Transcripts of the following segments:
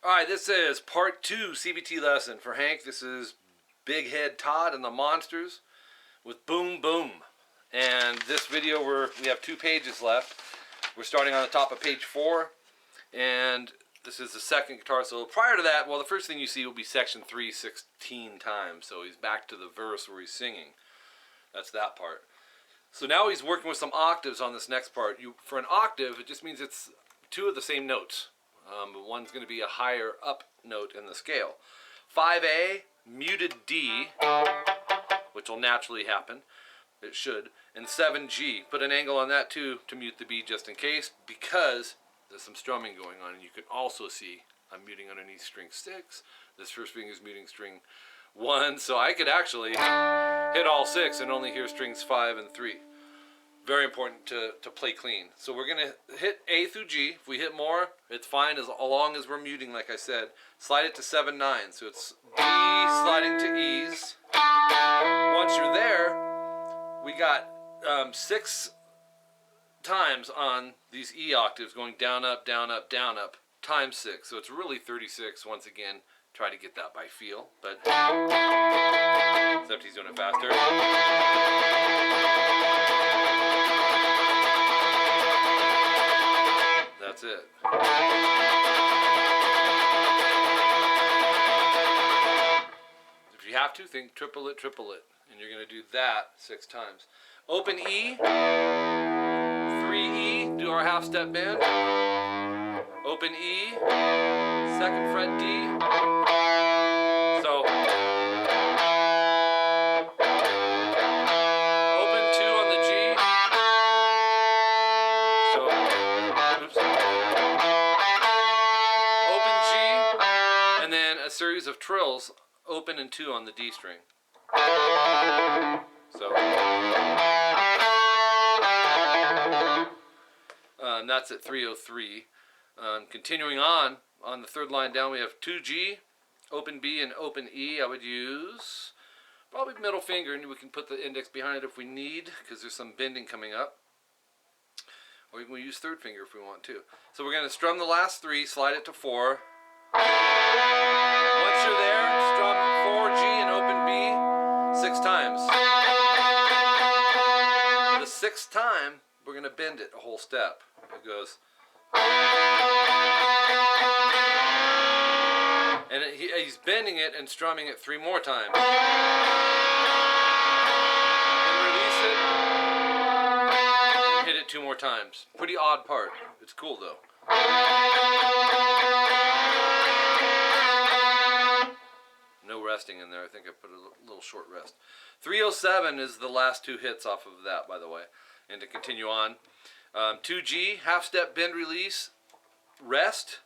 Alright, this is part 2 CVT lesson for Hank. This is Big Head Todd and the Monsters with Boom Boom. And this video we have 2 pages left. We're starting on the top of page 4. And this is the second guitar solo. Prior to that, well, the first thing you see will be section 3 16 times. So he's back to the verse where he's singing. That's that part. So now he's working with some octaves on this next part. For an octave, it just means it's 2 of the same notes. One's going to be a higher up note in the scale. 5A, muted D, which will naturally happen. It should. And 7G. Put an angle on that too to mute the B just in case, because there's some strumming going on. And you can also see I'm muting underneath string 6. This first string is muting string 1. So I could actually hit all 6 and only hear strings 5 and 3. Very important to play clean. So we're going to hit A through G. If we hit more, it's fine as long as we're muting, like I said. Slide it to 7, 9. So it's D sliding to E's. Once you're there, we got 6 times on these E octaves going down, up, down, up, down, up, times 6. So it's really 36 once again. Try to get that by feel, but except he's doing it faster. That's it. If you have to, think triple it, and you're going to do that 6 times. Open E, 3E, do our half step bend. Open E, 2nd fret D. So open 2 on the G. So oops. Open G, and then a series of trills, open and 2 on the D string. So that's at 303. Continuing on the 3rd line down, we have 2G, open B, and open E. I would use probably middle finger, and we can put the index behind it if we need, because there's some bending coming up. Or we can use 3rd finger if we want to. So we're going to strum the last 3, slide it to 4. Once you're there, strum 4G and open B 6 times. The 6th time, we're going to bend it a whole step. It goes. And he's bending it and strumming it 3 more times. And release it. And hit it 2 more times. Pretty odd part. It's cool though. No resting in there. I think I put a little short rest. 307 is the last 2 hits off of that, by the way. And to continue on. 2G, half step, bend, release, rest,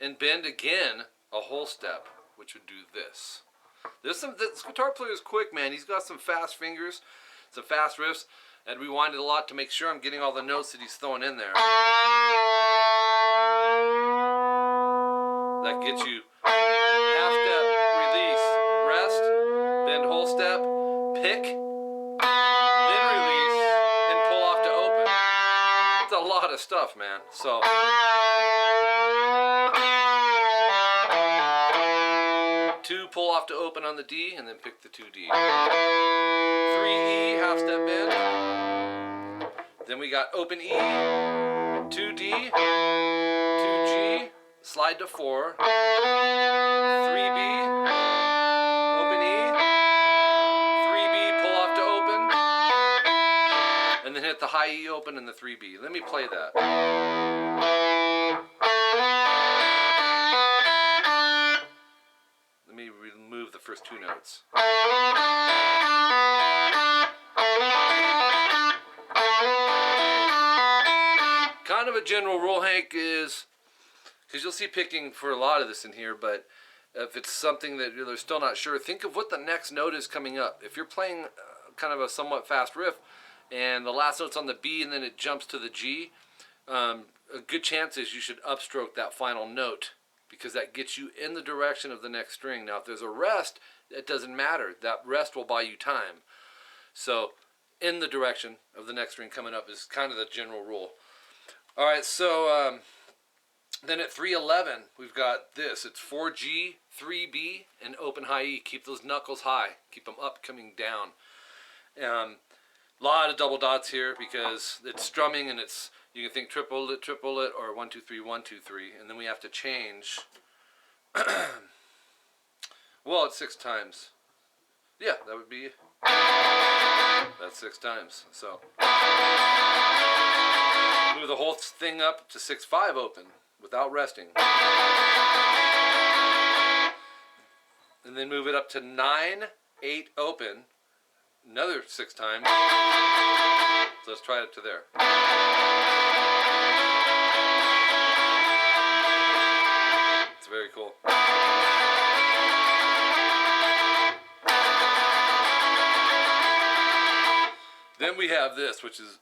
and bend again a whole step, which would do this. This guitar player is quick, man. He's got some fast fingers, some fast riffs, and rewind it a lot to make sure I'm getting all the notes that he's throwing in there. That gets you half step, release, rest, bend whole step, pick, then release, and pull off to open. It's a lot of stuff, man. So 2, pull off to open on the D, and then pick the 2D. 3E, half step bend. Then we got open E, 2D, 2G, slide to 4, 3B, open E, 3B, pull off to open, and then hit the high E open and the 3B. Let me play that. Let me remove the first 2 notes. Kind of a general rule, Hank, is, because you'll see picking for a lot of this in here, but if it's something that you're still not sure, think of what the next note is coming up. If you're playing kind of a somewhat fast riff, and the last note's on the B and then it jumps to the G, a good chance is you should upstroke that final note, because that gets you in the direction of the next string. Now if there's a rest, it doesn't matter. That rest will buy you time. So in the direction of the next string coming up is kind of the general rule. Alright, so Then at 311, we've got this. It's 4G, 3B, and open high E. Keep those knuckles high. Keep them up, coming down. A lot of double dots here because it's strumming and it's, you can think triple it, or 1, 2, 3, 1, 2, 3. And then we have to change. Well, it's 6 times. Yeah, that would be, that's 6 times. So move the whole thing up to 6-5 open without resting. And then move it up to 9-8 open, another 6 times. So let's try it to there. It's very cool. Then we have this, which is,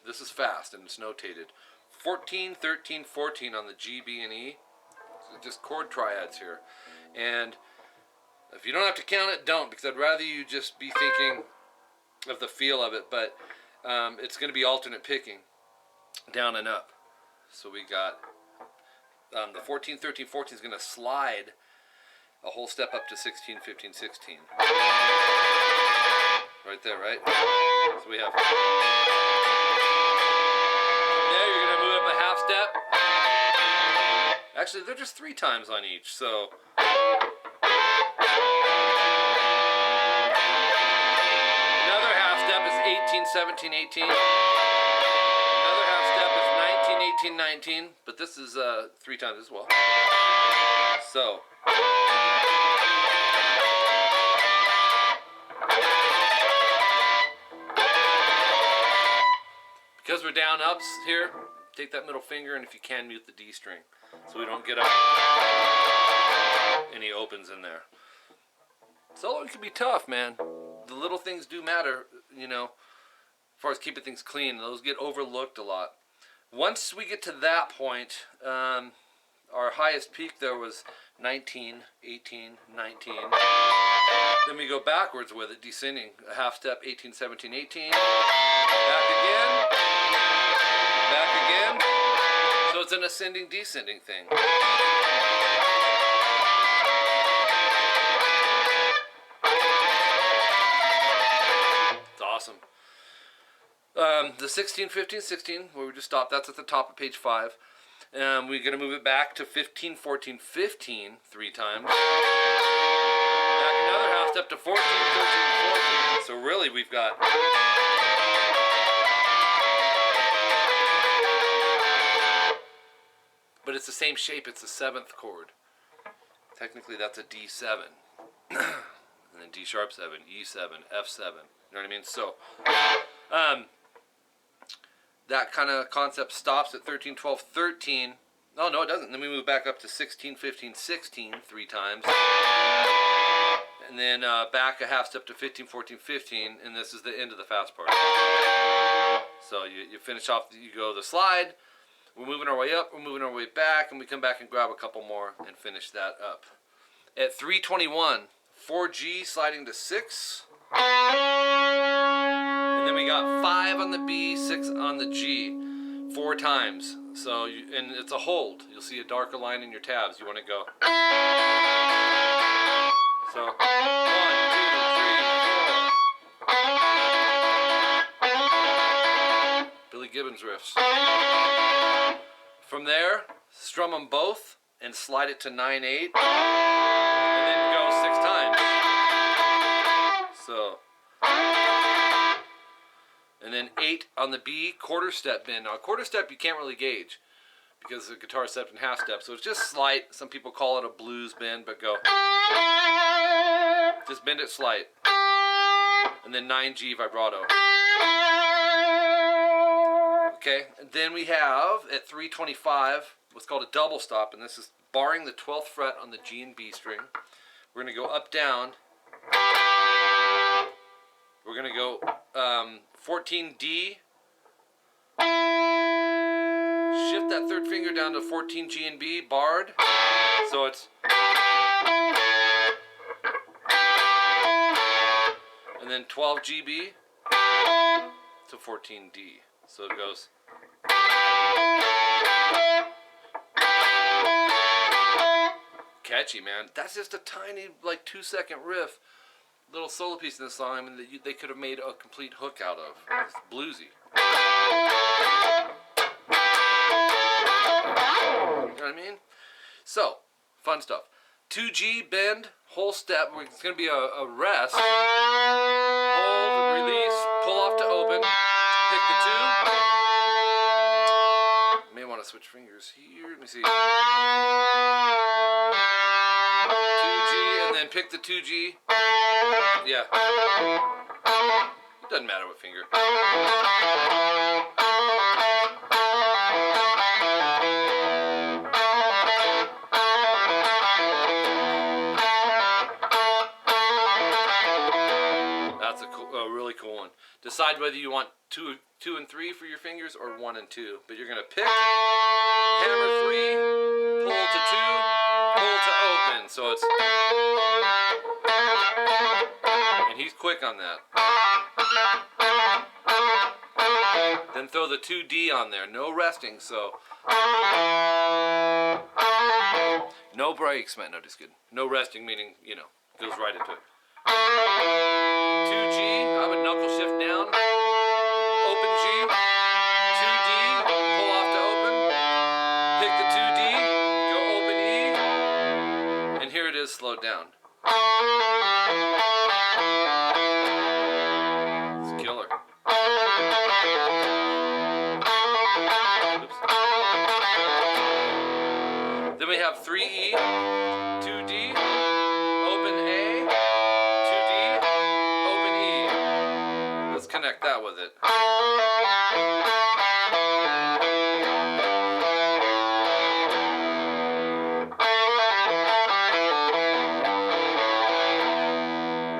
this is fast and it's notated. 14, 13, 14 on the G, B, and E. So just chord triads here. And if you don't have to count it, don't, because I'd rather you just be thinking of the feel of it. But it's going to be alternate picking, down and up. So we got the 14, 13, 14 is going to slide a whole step up to 16, 15, 16. Right there, right? So we have. From there, you're going to move up a half step. Actually, they're just 3 times on each, so. Another half step is 18, 17, 18. Another half step is 19, 18, 19. But this is 3 times as well. So. Because we're down ups here, take that middle finger and if you can, mute the D string so we don't get any opens in there. Soloing can be tough, man. The little things do matter, you know, as far as keeping things clean. Those get overlooked a lot. Once we get to that point, our highest peak there was 19, 18, 19. Then we go backwards with it, descending. A half step, 18, 17, 18. Back again. Back again. So it's an ascending, descending thing. It's awesome. The 16, 15, 16, where we just stopped, that's at the top of page 5. We're going to move it back to 15, 14, 15, 3 times. Back another half step to 14, 13, 14. So really we've got... But it's the same shape, it's the 7th chord. Technically that's a D7. And then D sharp 7, E7, F7. You know what I mean? So, that kind of concept stops at 13, 12, 13. Oh, no, it doesn't. Then we move back up to 16, 15, 16, 3 times. And then back a half step to 15, 14, 15. And this is the end of the fast part. So you finish off, you go the slide. We're moving our way up, we're moving our way back, and we come back and grab a couple more and finish that up. At 321, 4G sliding to 6. And then we got 5 on the B, 6 on the G, 4 times. So, and it's a hold. You'll see a darker line in your tabs. You want to go. So, 1, 2, 3, 4. Billy Gibbons riffs. From there, strum them both and slide it to 9-8, and then go 6 times. So, and then 8 on the B, quarter step bend. Now, a quarter step you can't really gauge because the guitar is stepped in half step, so it's just slight. Some people call it a blues bend, but go. Just bend it slight. And then 9G vibrato. Okay, and then we have, at 325, what's called a double stop, and this is barring the 12th fret on the G and B string. We're going to go up, down. We're going to go 14D. Shift that 3rd finger down to 14 G and B, barred. So it's... And then 12 GB to 14D. So it goes... catchy, man. That's just a tiny, like 2-second riff, little solo piece in the song. I mean, that they could have made a complete hook out of. It's bluesy. You know what I mean? So, fun stuff. 2G, bend, whole step. It's going to be a rest. Hold, release, pull off to open. Pick the 2. May want to switch fingers here. Let me see. 2G, and then pick the 2G. Yeah. It doesn't matter what finger. That's a really cool one. Decide whether you want 2 and 3 for your fingers or 1 and 2. But you're going to pick, hammer 3, pull to 2, pull to open. So it's... And he's quick on that. Then throw the 2D on there. No resting, so... No breaks, man. No, just kidding. No resting, meaning, you know, goes right into it. 2G, I would knuckle shift down. Open G. 2D, pull off to open. Pick the 2D, go open E. And here it is slowed down. It's killer. Oops. Then we have 3E, 2D, open A, 2D, open E. Let's connect that with it.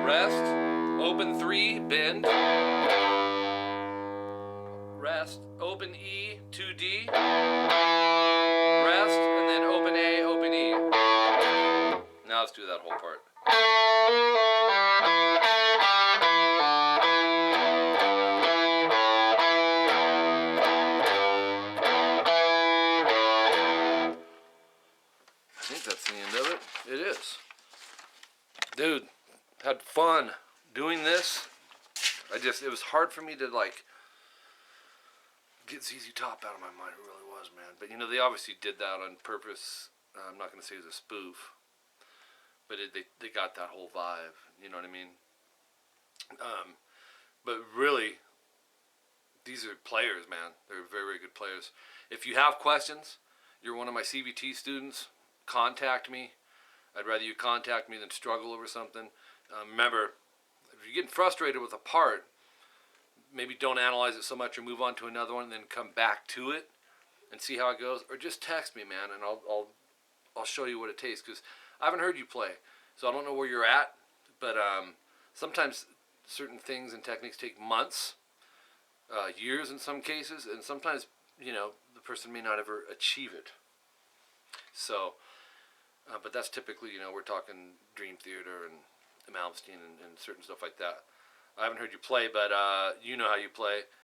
Rest, open 3, bend. Rest, open E, 2D. Rest, and then open A, open E. Now let's do that whole part. I think that's the end of it. It is. Dude, had fun doing this. It was hard for me to like get ZZ Top out of my mind. It really was, man. But you know, they obviously did that on purpose. I'm not going to say it was a spoof, but they got that whole vibe. You know what I mean? But really, these are players, man. They're very, very good players. If you have questions, you're one of my CVT students, contact me. I'd rather you contact me than struggle over something. Remember, if you're getting frustrated with a part, maybe don't analyze it so much or move on to another one and then come back to it and see how it goes. Or just text me, man, and I'll show you what it takes. Because I haven't heard you play, so I don't know where you're at. But sometimes certain things and techniques take months, years in some cases, and sometimes, you know, the person may not ever achieve it. So, but that's typically, you know, we're talking Dream Theater and Malmsteen and certain stuff like that. I haven't heard you play, but you know how you play.